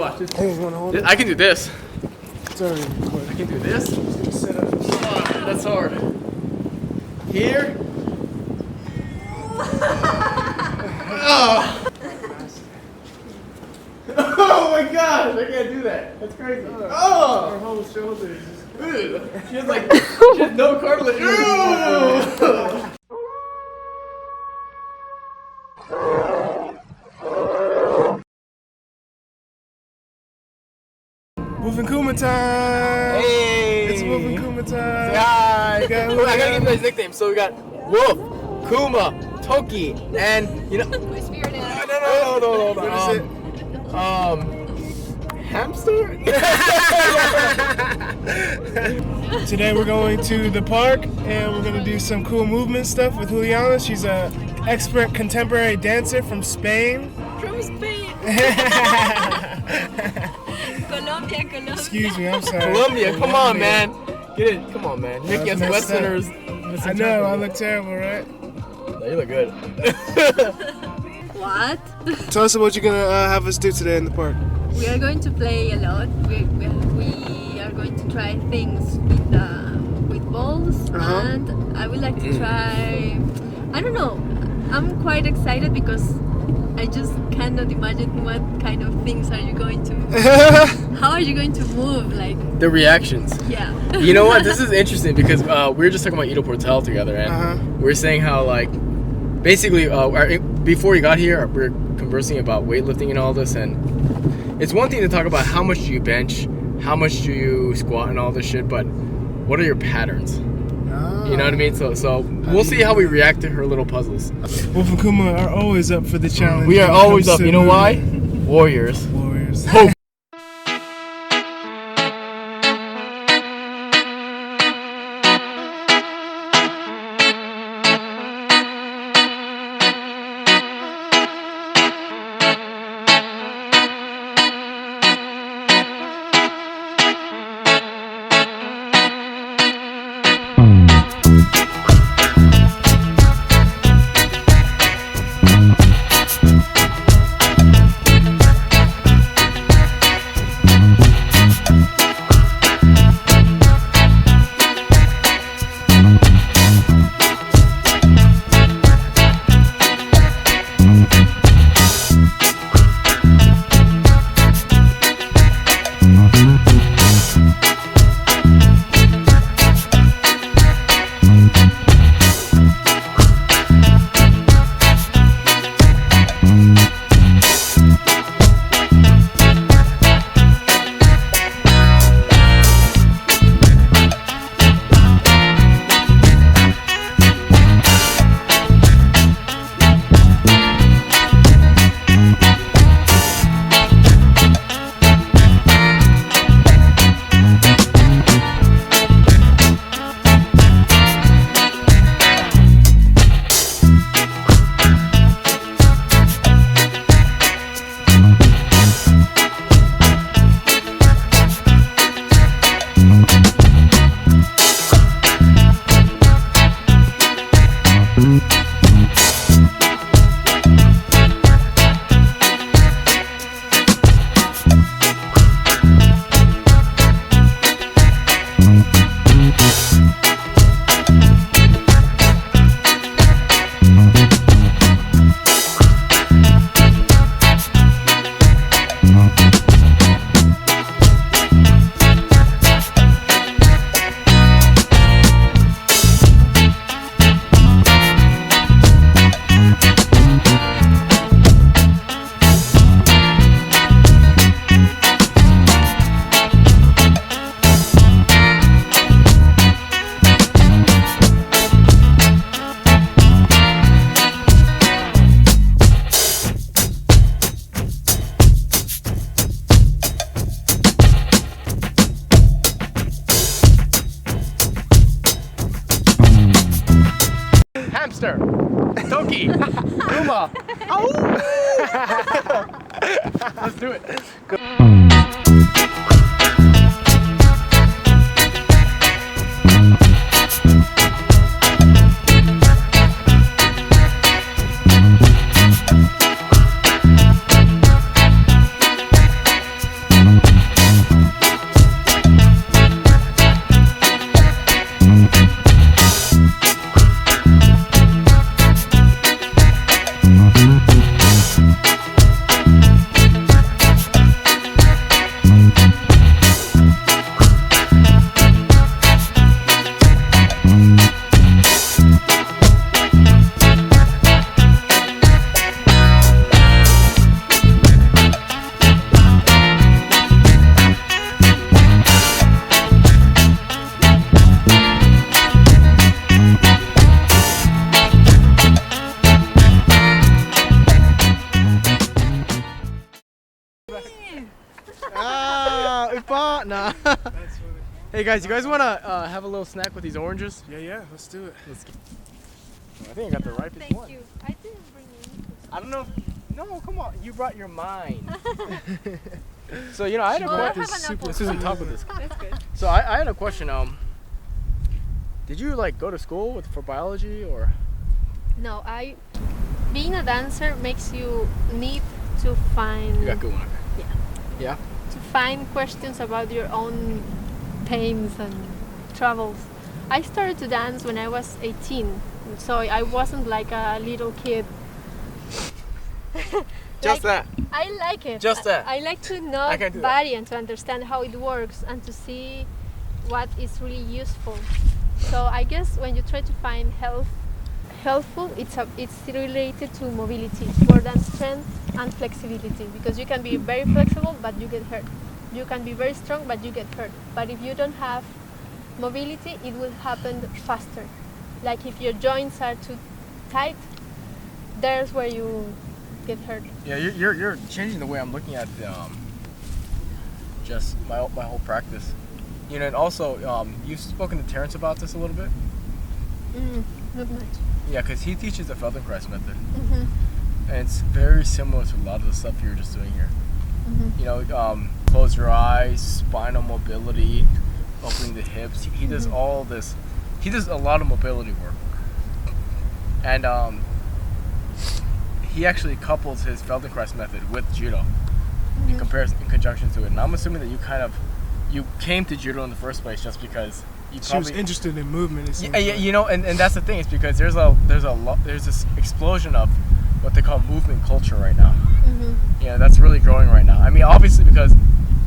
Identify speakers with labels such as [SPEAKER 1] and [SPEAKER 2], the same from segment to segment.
[SPEAKER 1] watch this.
[SPEAKER 2] Hey, you wanna hold it?
[SPEAKER 1] I can do this.
[SPEAKER 2] It's already recorded.
[SPEAKER 1] I can do this.
[SPEAKER 2] Set up.
[SPEAKER 1] That's hard. Here. Oh. Oh my gosh, I can't do that. That's crazy. Oh!
[SPEAKER 2] Her whole shoulders.
[SPEAKER 1] Dude, she has no cartilage.
[SPEAKER 2] Wolf and Kuma time!
[SPEAKER 1] Hey!
[SPEAKER 2] It's Wolf and Kuma time!
[SPEAKER 1] Say hi!
[SPEAKER 2] I
[SPEAKER 1] I gotta give you guys nicknames. So we got Wolf, Kuma, Toki, and you know.
[SPEAKER 3] My spirit animal.
[SPEAKER 1] No.
[SPEAKER 2] What is it?
[SPEAKER 1] Hamster?
[SPEAKER 2] Today we're going to the park and we're gonna do some cool movement stuff with Juliana. She's a expert contemporary dancer from Spain.
[SPEAKER 3] From Spain. Colombia.
[SPEAKER 2] Excuse me, I'm sorry.
[SPEAKER 1] Colombia, come on, man. Get it, come on, man. You're making us
[SPEAKER 2] That's messed
[SPEAKER 1] Westerners.
[SPEAKER 2] I know, I look terrible, right?
[SPEAKER 1] No, you look good.
[SPEAKER 3] What?
[SPEAKER 2] Tell us about what you're gonna have us do today in the park.
[SPEAKER 3] We are going to play a lot. We are going to try things with balls, and I would like to try. I don't know. I'm quite excited because I just cannot imagine what kind of things are you going to. How are you going to move? Like
[SPEAKER 1] The reactions.
[SPEAKER 3] yeah.
[SPEAKER 1] You know what? This is interesting because we were just talking about Ido Portal together, and we were saying how basically before you got here, we were conversing about weightlifting and all this, and it's one thing to talk about how much do you bench, how much do you squat and all this shit, but what are your patterns? You know what I mean? So we'll see how we react to her little puzzles.
[SPEAKER 2] Wolf and Kuma are always up for the challenge.
[SPEAKER 1] We are
[SPEAKER 2] when it
[SPEAKER 1] always
[SPEAKER 2] comes
[SPEAKER 1] up.
[SPEAKER 2] to
[SPEAKER 1] You know why?
[SPEAKER 2] movement.
[SPEAKER 1] Warriors.
[SPEAKER 2] Warriors.
[SPEAKER 1] Hope. Hamster, Toki, Kuma. Let's do it. Upa. Nah.
[SPEAKER 2] That's funny.
[SPEAKER 1] Hey guys, you guys want to have a little snack with these oranges?
[SPEAKER 2] Yeah, let's do it.
[SPEAKER 1] I think I got the ripest
[SPEAKER 3] Thank
[SPEAKER 1] one.
[SPEAKER 3] you. I didn't bring any.
[SPEAKER 1] I don't know. No, come on. You brought your mind. So, you know, I had a
[SPEAKER 3] Well, I
[SPEAKER 1] question.
[SPEAKER 3] have an apple.
[SPEAKER 1] This is on top of this.
[SPEAKER 3] That's good.
[SPEAKER 1] So, I had a question. Did you like go to school for biology or?
[SPEAKER 3] No, being a dancer makes you need to find
[SPEAKER 1] You got a good one. Okay.
[SPEAKER 3] Yeah.
[SPEAKER 1] Yeah.
[SPEAKER 3] to find questions about your own pains and troubles. I started to dance when I was 18, so I wasn't like a little kid.
[SPEAKER 1] Just that.
[SPEAKER 3] I like it.
[SPEAKER 1] Just that.
[SPEAKER 3] I like to know
[SPEAKER 1] I
[SPEAKER 3] the
[SPEAKER 1] can do
[SPEAKER 3] body and to understand how it works and to see what is really useful. So I guess when you try to find helpful, it's related to mobility, more than strength and flexibility, because you can be very flexible but you get hurt. You can be very strong but you get hurt. But if you don't have mobility, it will happen faster. Like if your joints are too tight, there's where you get hurt.
[SPEAKER 1] Yeah, you're changing the way I'm looking at just my whole practice. You know, and also you've spoken to Terrence about this a little bit.
[SPEAKER 3] Not much.
[SPEAKER 1] Yeah, because he teaches the Feldenkrais method,
[SPEAKER 3] Mm-hmm.
[SPEAKER 1] and it's very similar to a lot of the stuff you were just doing here.
[SPEAKER 3] Mm-hmm.
[SPEAKER 1] You know, close your eyes, spinal mobility, opening the hips. He does all this. He does a lot of mobility work, and he actually couples his Feldenkrais method with judo in conjunction to it. And I'm assuming that you came to judo in the first place just because you
[SPEAKER 2] She was interested in movement. It seems
[SPEAKER 1] yeah,
[SPEAKER 2] like.
[SPEAKER 1] you know, and that's the thing. It's because there's this explosion of what they call movement culture right now.
[SPEAKER 3] Mm-hmm.
[SPEAKER 1] Yeah, that's really growing right now. I mean, obviously because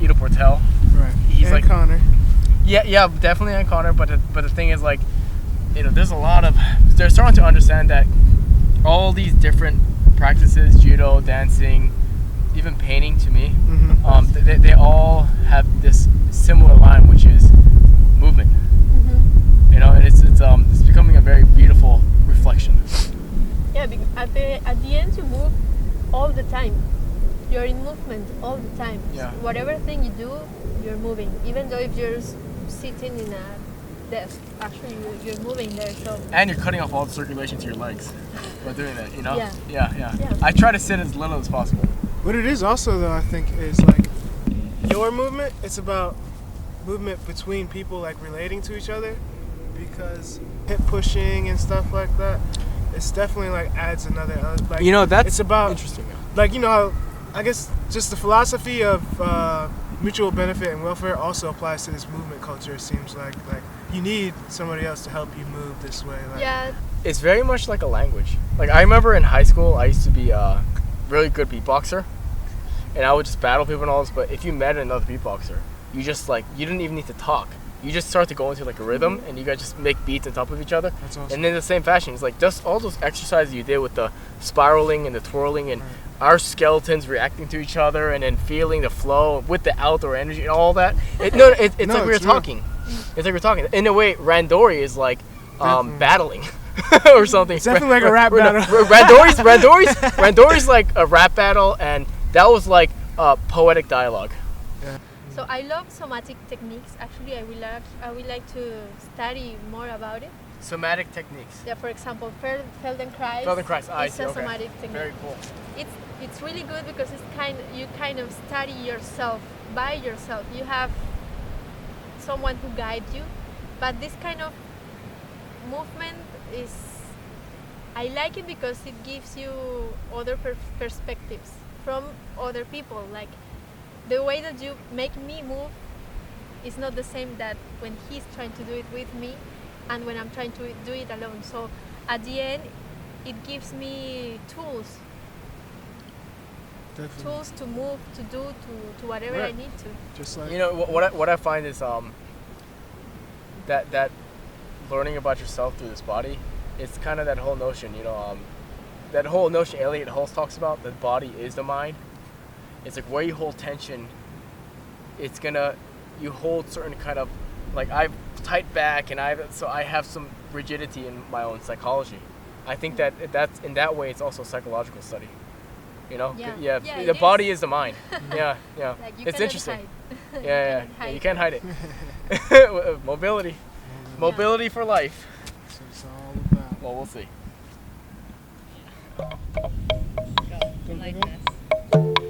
[SPEAKER 1] Ido Portal.
[SPEAKER 2] Right.
[SPEAKER 1] He's
[SPEAKER 2] and
[SPEAKER 1] like
[SPEAKER 2] Connor.
[SPEAKER 1] Yeah, definitely on Connor. But the thing is, like, you know, they're starting to understand that all these different practices, judo, dancing, even painting, to me, they all have this similar line, which is movement. You know, and it's becoming a very beautiful reflection.
[SPEAKER 3] Yeah, because at the end you move all the time. You're in movement all the time.
[SPEAKER 1] Yeah.
[SPEAKER 3] So whatever thing you do, you're moving. Even though if you're sitting in a desk, actually you're moving there. So.
[SPEAKER 1] And you're cutting off all the circulation to your legs by doing that. You know.
[SPEAKER 3] Yeah.
[SPEAKER 1] Yeah. I try to sit as little as possible.
[SPEAKER 2] What it is also though, I think, is like your movement. It's about movement between people, like relating to each other, because hip pushing and stuff like that. It's definitely like adds another. Like,
[SPEAKER 1] You know, that's
[SPEAKER 2] it's about
[SPEAKER 1] interesting.
[SPEAKER 2] like, you know, how, I guess just the philosophy of mutual benefit and welfare also applies to this movement culture. It seems like you need somebody else to help you move this way. Like,
[SPEAKER 3] Yeah.
[SPEAKER 1] It's very much like a language. Like, I remember in high school, I used to be a really good beatboxer, and I would just battle people and all this. But if you met another beatboxer, you just you didn't even need to talk. You just start to go into like a rhythm, and you guys just make beats on top of each other.
[SPEAKER 2] That's awesome.
[SPEAKER 1] And in the same fashion, it's like just all those exercises you did with the spiraling and the twirling and our skeletons reacting to each other and then feeling the flow with the outdoor energy and all that. It's
[SPEAKER 2] No,
[SPEAKER 1] like we were
[SPEAKER 2] it's real.
[SPEAKER 1] talking. It's like we're talking. In a way, Randori is like battling or something.
[SPEAKER 2] It's definitely like a rap battle.
[SPEAKER 1] Randori's like a rap battle, and that was like poetic dialogue.
[SPEAKER 3] So I love somatic techniques. Actually, I would like to study more about it.
[SPEAKER 1] Somatic techniques.
[SPEAKER 3] Yeah, for example, Feldenkrais.
[SPEAKER 1] Feldenkrais, I
[SPEAKER 3] is
[SPEAKER 1] see,
[SPEAKER 3] a
[SPEAKER 1] okay.
[SPEAKER 3] somatic technique.
[SPEAKER 1] Very cool.
[SPEAKER 3] It's really good because you kind of study yourself by yourself. You have someone who guides you, but this kind of movement I like it because it gives you other perspectives from other people. Like the way that you make me move is not the same that when he's trying to do it with me and when I'm trying to do it alone. So at the end, it gives me tools to move, to do, to whatever I need to.
[SPEAKER 2] Just like,
[SPEAKER 1] You know what I find is that learning about yourself through this body, it's kind of that whole notion, that whole notion Elliot Hulse talks about, that body is the mind. It's like where you hold tension, you hold certain kind of, like I've tight back and I have some rigidity in my own psychology. I think that's in that way it's also a psychological study. You know,
[SPEAKER 3] Yeah.
[SPEAKER 1] yeah.
[SPEAKER 3] Yeah,
[SPEAKER 1] The
[SPEAKER 3] it
[SPEAKER 1] body
[SPEAKER 3] is.
[SPEAKER 1] is the mind. Yeah, yeah.
[SPEAKER 3] Like, you
[SPEAKER 1] It's
[SPEAKER 3] cannot
[SPEAKER 1] interesting.
[SPEAKER 3] hide.
[SPEAKER 1] Yeah,
[SPEAKER 3] cannot
[SPEAKER 1] you
[SPEAKER 3] hide
[SPEAKER 1] can't hide
[SPEAKER 3] it.
[SPEAKER 1] it. Mobility, mobility for life.
[SPEAKER 2] That's what it's all about.
[SPEAKER 1] Well, we'll see.
[SPEAKER 3] Go, like this.